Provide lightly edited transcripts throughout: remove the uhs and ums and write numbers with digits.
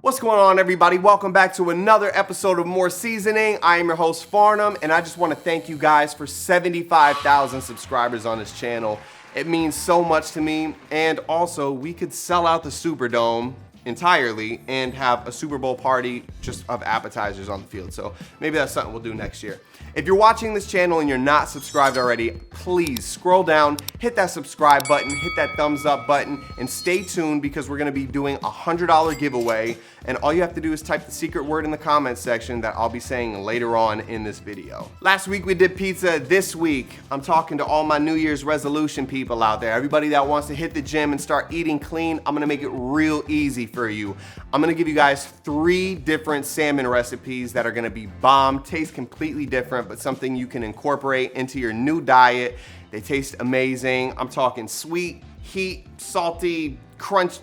What's going on, everybody? Welcome back to another episode of More Seasoning. I am your host, Farnum, and I just want to thank you guys for 75,000 subscribers on this channel. It means so much to me, and also we could sell out the Superdome entirely and have a Super Bowl party just of appetizers on the field. So maybe that's something we'll do next year. If you're watching this channel and you're not subscribed already, please scroll down, hit that subscribe button, hit that thumbs up button, and stay tuned because we're gonna be doing a $100 giveaway. And all you have to do is type the secret word in the comments section that I'll be saying later on in this video. Last week we did pizza. This week, I'm talking to all my New Year's resolution people out there. Everybody that wants to hit the gym and start eating clean, I'm gonna make it real easy for you. I'm gonna give you guys 3 different salmon recipes that are gonna be bomb, taste completely different, but something you can incorporate into your new diet. They taste amazing. I'm talking sweet, heat, salty, crunch.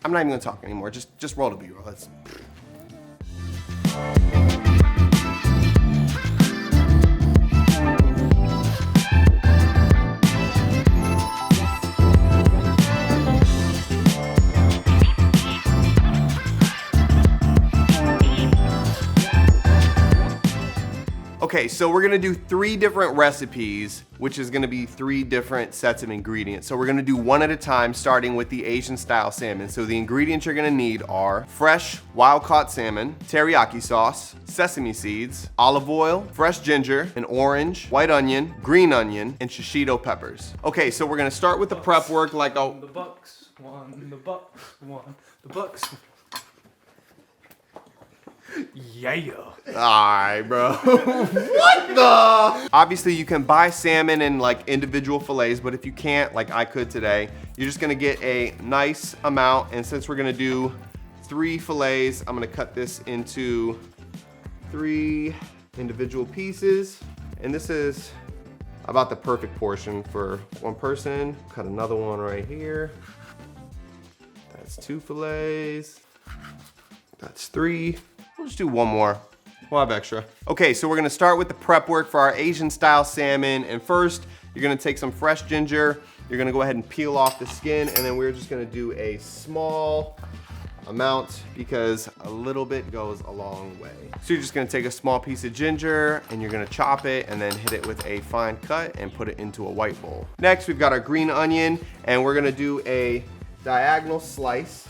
I'm not even gonna talk anymore. Just roll the B-roll. Let's. Okay, so we're gonna do 3 different recipes, which is gonna be 3 different sets of ingredients. So we're gonna do one at a time, starting with the Asian style salmon. So the ingredients you're gonna need are fresh wild-caught salmon, teriyaki sauce, sesame seeds, olive oil, fresh ginger, an orange, white onion, green onion, and shishito peppers. Okay, so we're gonna start with the prep work like a... The Bucks won, the Bucks won, the Bucks. Yeah. Alright, bro. What the? Obviously, you can buy salmon in like individual fillets, but if you can't, like I could today, you're just gonna get a nice amount. And since we're gonna do 3 fillets, I'm gonna cut this into 3 individual pieces. And this is about the perfect portion for one person. Cut another one right here. That's 2 fillets. That's 3. We'll just do one more. We'll have extra. Okay, so we're gonna start with the prep work for our Asian style salmon. And first, you're gonna take some fresh ginger. You're gonna go ahead and peel off the skin, and then we're just gonna do a small amount because a little bit goes a long way. So you're just gonna take a small piece of ginger and you're gonna chop it and then hit it with a fine cut and put it into a white bowl. Next, we've got our green onion, and we're gonna do a diagonal slice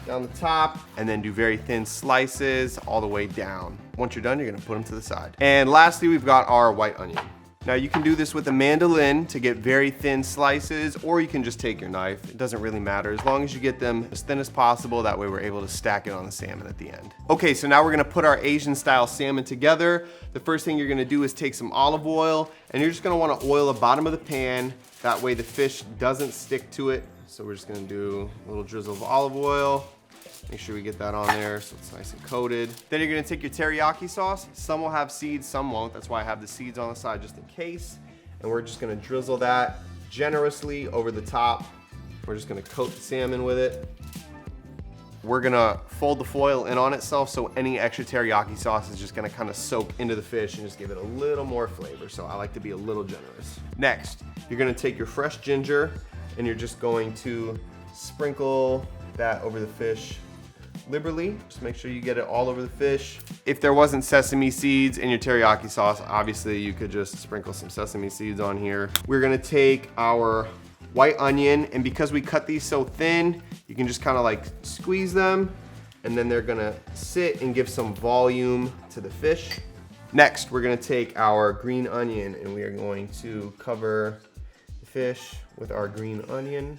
down the top, and then do very thin slices all the way down. Once you're done, you're gonna put them to the side. And lastly, we've got our white onion. Now you can do this with a mandolin to get very thin slices, or you can just take your knife. It doesn't really matter, as long as you get them as thin as possible. That way we're able to stack it on the salmon at the end. Okay, so now we're gonna put our Asian style salmon together. The first thing you're gonna do is take some olive oil, and you're just gonna wanna oil the bottom of the pan. That way the fish doesn't stick to it. So we're just gonna do a little drizzle of olive oil. Make sure we get that on there so it's nice and coated. Then you're gonna take your teriyaki sauce. Some will have seeds, some won't. That's why I have the seeds on the side just in case. And we're just gonna drizzle that generously over the top. We're just gonna coat the salmon with it. We're gonna fold the foil in on itself, so any extra teriyaki sauce is just gonna kind of soak into the fish and just give it a little more flavor. So I like to be a little generous. Next, you're gonna take your fresh ginger and you're just going to sprinkle that over the fish liberally. Just make sure you get it all over the fish. If there wasn't sesame seeds in your teriyaki sauce, obviously you could just sprinkle some sesame seeds on here. We're gonna take our white onion, and because we cut these so thin, you can just kind of like squeeze them, and then they're gonna sit and give some volume to the fish. Next, we're gonna take our green onion, and we are going to cover the fish with our green onion.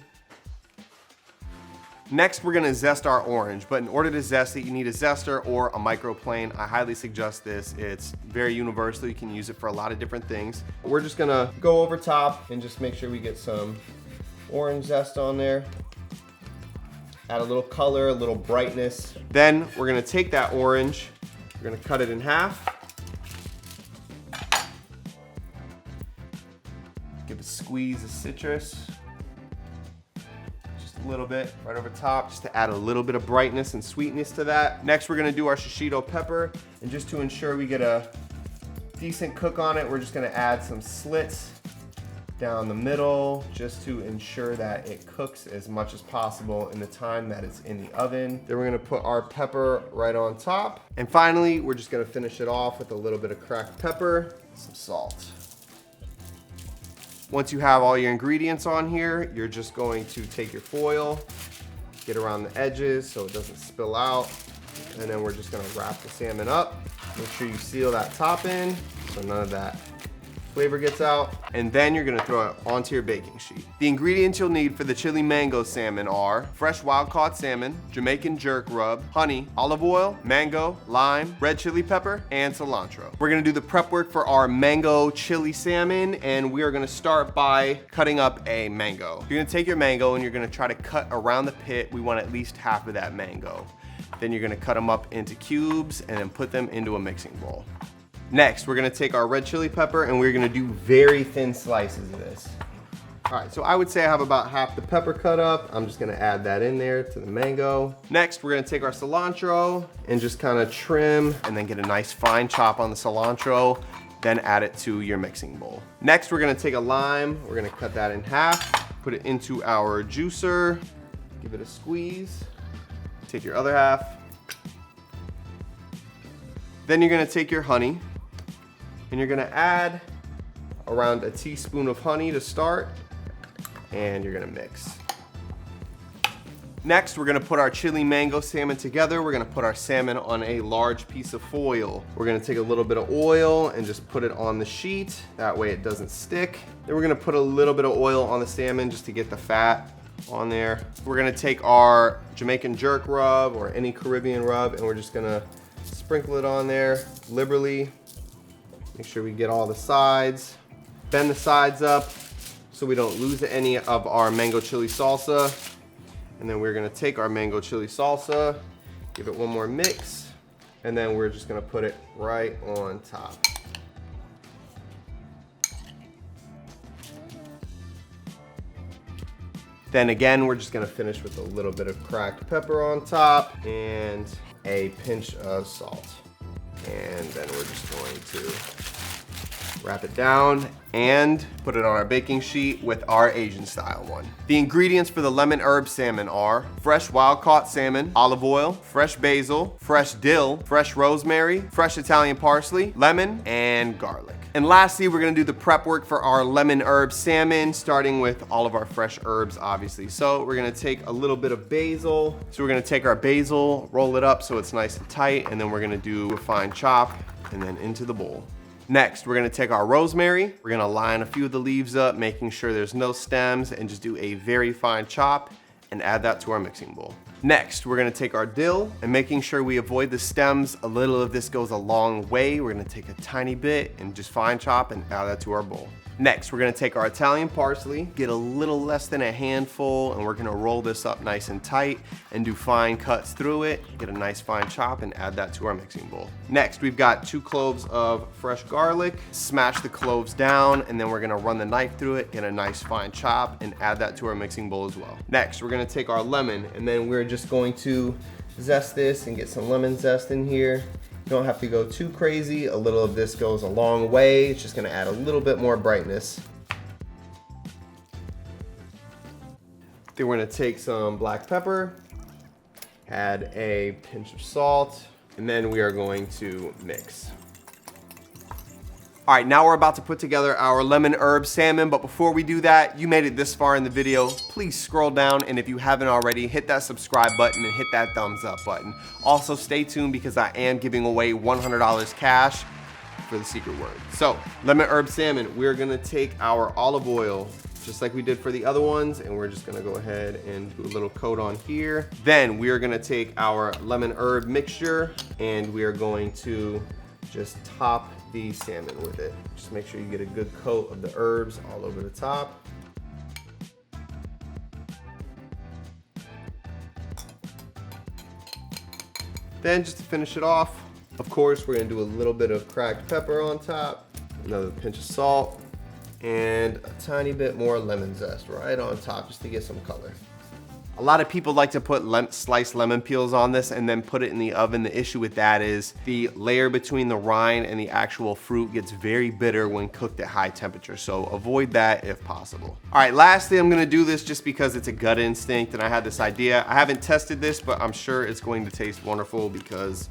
Next, we're gonna zest our orange, but in order to zest it, you need a zester or a microplane. I highly suggest this. It's very universal. You can use it for a lot of different things. We're just gonna go over top and just make sure we get some orange zest on there. Add a little color, a little brightness. Then we're gonna take that orange, we're gonna cut it in half. Give a squeeze of citrus. A little bit right over top just to add a little bit of brightness and sweetness to that. Next, we're gonna do our shishito pepper, and just to ensure we get a decent cook on it, we're just gonna add some slits down the middle just to ensure that it cooks as much as possible in the time that it's in the oven. Then we're gonna put our pepper right on top. And finally, we're just gonna finish it off with a little bit of cracked pepper, some salt. Once you have all your ingredients on here, you're just going to take your foil, get around the edges so it doesn't spill out. And then we're just gonna wrap the salmon up. Make sure you seal that top in so none of that flavor gets out. And then you're gonna throw it onto your baking sheet. The ingredients you'll need for the chili mango salmon are fresh wild caught salmon, Jamaican jerk rub, honey, olive oil, mango, lime, red chili pepper, and cilantro. We're gonna do the prep work for our mango chili salmon, and we are gonna start by cutting up a mango. You're gonna take your mango and you're gonna try to cut around the pit. We want at least half of that mango. Then you're gonna cut them up into cubes and then put them into a mixing bowl. Next, we're gonna take our red chili pepper and we're gonna do very thin slices of this. All right, so I would say I have about half the pepper cut up. I'm just gonna add that in there to the mango. Next, we're gonna take our cilantro and just kind of trim and then get a nice fine chop on the cilantro, then add it to your mixing bowl. Next, we're gonna take a lime, we're gonna cut that in half, put it into our juicer, give it a squeeze. Take your other half. Then you're gonna take your honey and you're gonna add around a teaspoon of honey to start, and you're gonna mix. Next, we're gonna put our chili mango salmon together. We're gonna put our salmon on a large piece of foil. We're gonna take a little bit of oil and just put it on the sheet. That way it doesn't stick. Then we're gonna put a little bit of oil on the salmon just to get the fat on there. We're gonna take our Jamaican jerk rub or any Caribbean rub and we're just gonna sprinkle it on there liberally. Make sure we get all the sides. Bend the sides up so we don't lose any of our mango chili salsa. And then we're gonna take our mango chili salsa, give it one more mix, and then we're just gonna put it right on top. Then again, we're just gonna finish with a little bit of cracked pepper on top and a pinch of salt. And then we're just going to wrap it down and put it on our baking sheet with our Asian style one. The ingredients for the lemon herb salmon are fresh wild caught salmon, olive oil, fresh basil, fresh dill, fresh rosemary, fresh Italian parsley, lemon, and garlic. And lastly, we're gonna do the prep work for our lemon herb salmon, starting with all of our fresh herbs, obviously. So we're gonna take a little bit of basil. So we're gonna take our basil, roll it up so it's nice and tight, and then we're gonna do a fine chop and then into the bowl. Next, we're gonna take our rosemary. We're gonna line a few of the leaves up, making sure there's no stems, and just do a very fine chop and add that to our mixing bowl. Next, we're gonna take our dill and making sure we avoid the stems. A little of this goes a long way. We're gonna take a tiny bit and just fine chop and add that to our bowl. Next, we're gonna take our Italian parsley, get a little less than a handful, and we're gonna roll this up nice and tight and do fine cuts through it, get a nice fine chop and add that to our mixing bowl. Next, we've got 2 cloves of fresh garlic, smash the cloves down, and then we're gonna run the knife through it, get a nice fine chop and add that to our mixing bowl as well. Next, we're gonna take our lemon and then we're just going to zest this and get some lemon zest in here. You don't have to go too crazy. A little of this goes a long way. It's just gonna add a little bit more brightness. Then we're gonna take some black pepper, add a pinch of salt, and then we are going to mix. All right, now we're about to put together our lemon herb salmon, but before we do that, you made it this far in the video, please scroll down, and if you haven't already, hit that subscribe button and hit that thumbs up button. Also, stay tuned because I am giving away $100 cash for the secret word. So, lemon herb salmon, we're gonna take our olive oil, just like we did for the other ones, and we're just gonna go ahead and do a little coat on here. Then we are gonna take our lemon herb mixture, and we are going to just top the salmon with it. Just make sure you get a good coat of the herbs all over the top. Then just to finish it off, of course, we're gonna do a little bit of cracked pepper on top, another pinch of salt, and a tiny bit more lemon zest right on top just to get some color. A lot of people like to put sliced lemon peels on this and then put it in the oven. The issue with that is the layer between the rind and the actual fruit gets very bitter when cooked at high temperature. So avoid that if possible. All right, lastly, I'm gonna do this just because it's a gut instinct and I had this idea. I haven't tested this, but I'm sure it's going to taste wonderful because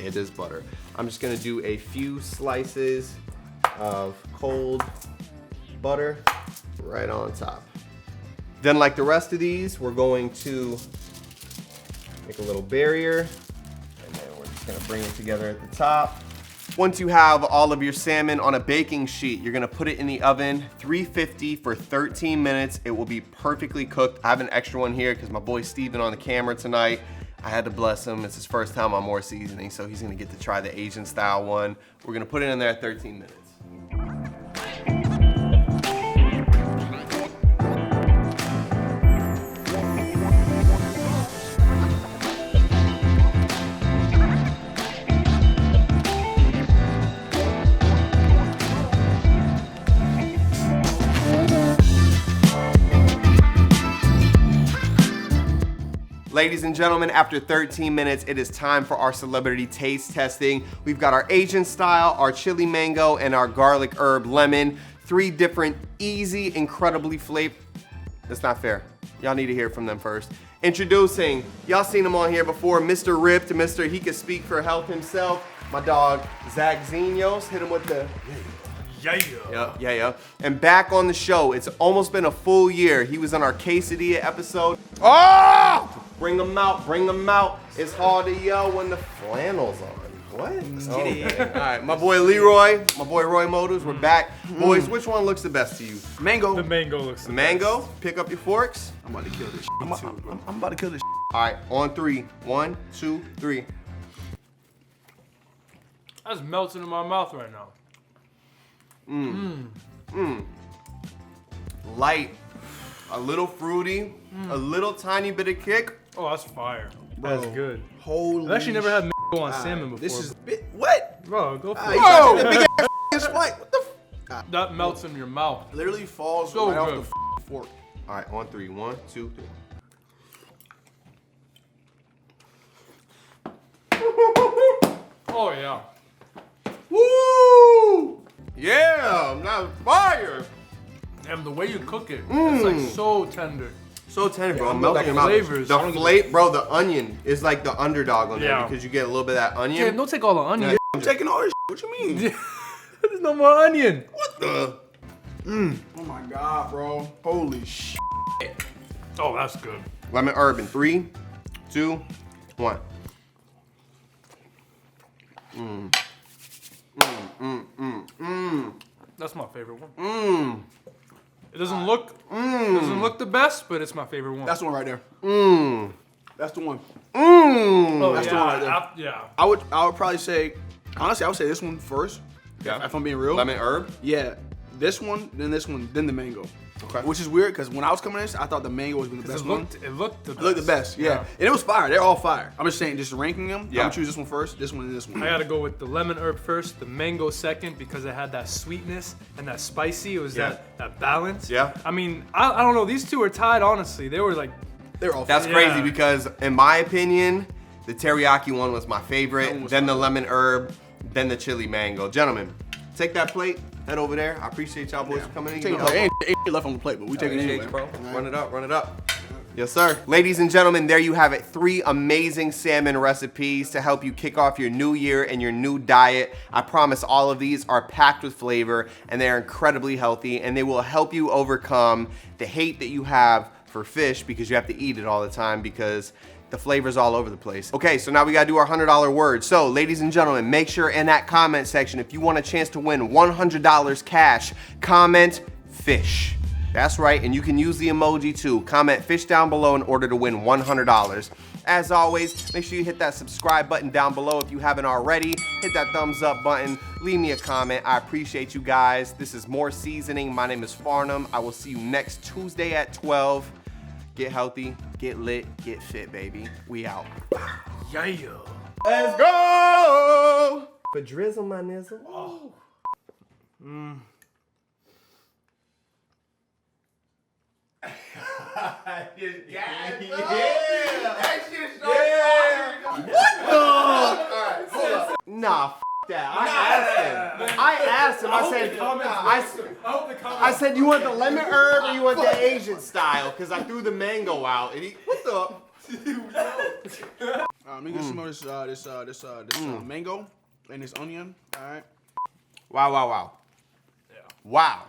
it is butter. I'm just gonna do a few slices of cold butter right on top. Then like the rest of these, we're going to make a little barrier and then we're just gonna bring it together at the top. Once you have all of your salmon on a baking sheet, you're gonna put it in the oven, 350 for 13 minutes. It will be perfectly cooked. I have an extra one here because my boy Steven on the camera tonight. I had to bless him. It's his first time on More Seasoning, so he's gonna get to try the Asian style one. We're gonna put it in there at 13 minutes. Ladies and gentlemen, after 13 minutes, it is time for our celebrity taste testing. We've got our Asian style, our chili mango, and our garlic herb lemon. 3 different, easy, incredibly flavored. That's not fair. Y'all need to hear from them first. Introducing, y'all seen him on here before, Mr. Ripped, Mr. He Could Speak for Health himself. My dog, Zach Zenios. Hit him with the... Yeah. And back on the show, it's almost been a full year. He was on our quesadilla episode. Oh! Bring them out. It's hard to yell when the flannel's on. What? Okay. All right, my boy Leroy, my boy Roy Motors, we're back. Boys, which one looks the best to you? Mango. The mango looks the Mango, best. pick up your forks. I'm about to kill this. I'm about to kill this. All right, on 3. 1, 2, 3. That's melting in my mouth right now. Light, a little fruity, a little tiny bit of kick. Oh, that's fire. Bro, That's good. Holy I've actually never had mango on salmon before. This is what? Bro, go for You it. trying to take that big ass spike? What the f? That melts in your mouth. Literally falls So right off good. the fork. All right, on 3. 1, 2, 3. Oh yeah. Woo! Yeah, not fire. And the way you cook it, it's like so tender. So tender, bro. Yeah, I'm melting the in my mouth. flavors. I The don't flavor, bro. The onion is like the underdog on there Yeah. because you get a little bit of that onion. Yeah, don't take all the onion. I'm taking all this. What you mean? There's no more onion. What the? Oh my god, bro. Holy shit. Oh, that's good. Lemon herb in 3, 2, 1. That's my favorite one. It doesn't look the best, but it's my favorite one. That's the one right there. That's the one. oh, that's yeah, the one right there. yeah. I would probably say, honestly, I would say this one first. Yeah. If I'm being real. Lemon herb. Yeah. This one, then the mango. Okay. Which is weird because when I was coming in this, I thought the mango was the best one. It looked the best. It looked the best, yeah. And it was fire. They're all fire. I'm just saying, just ranking them. Yeah. I'm gonna choose this one first, this one, and this one. I gotta go with the lemon herb first, the mango second because it had that sweetness and that spicy. It was that balance. Yeah. I mean, I don't know. These two are tied. Honestly, they were like. They're all That's fire. crazy because, in my opinion, the teriyaki one was my favorite. Then the lemon herb, then the chili mango. Gentlemen, take that plate. Head over there. I appreciate y'all boys for coming in. Take it. Ain't left on the plate, but we take it Appreciate anyway. you, bro. Run it up. Yes, sir. Ladies and gentlemen, there you have it. 3 amazing salmon recipes to help you kick off your new year and your new diet. I promise all of these are packed with flavor and they're incredibly healthy and they will help you overcome the hate that you have for fish because you have to eat it all the time because the flavor's all over the place. Okay, so now we gotta do our $100 word. So, ladies and gentlemen, make sure in that comment section, if you want a chance to win $100 cash, comment fish. That's right, and you can use the emoji too. Comment fish down below in order to win $100. As always, make sure you hit that subscribe button down below if you haven't already. Hit that thumbs up button, leave me a comment. I appreciate you guys. This is More Seasoning. My name is Farnum. I will see you next Tuesday at 12. Get healthy, get lit, get fit, baby. We out. Yeah. Let's go! For drizzle, my nizzle. Oh. Nah, f that. I asked him. I said, you want the lemon herb or you want the Asian style? Because I threw the mango out. And he, what the? Let me get some of this mango and this onion. All right. Wow. Yeah. Wow.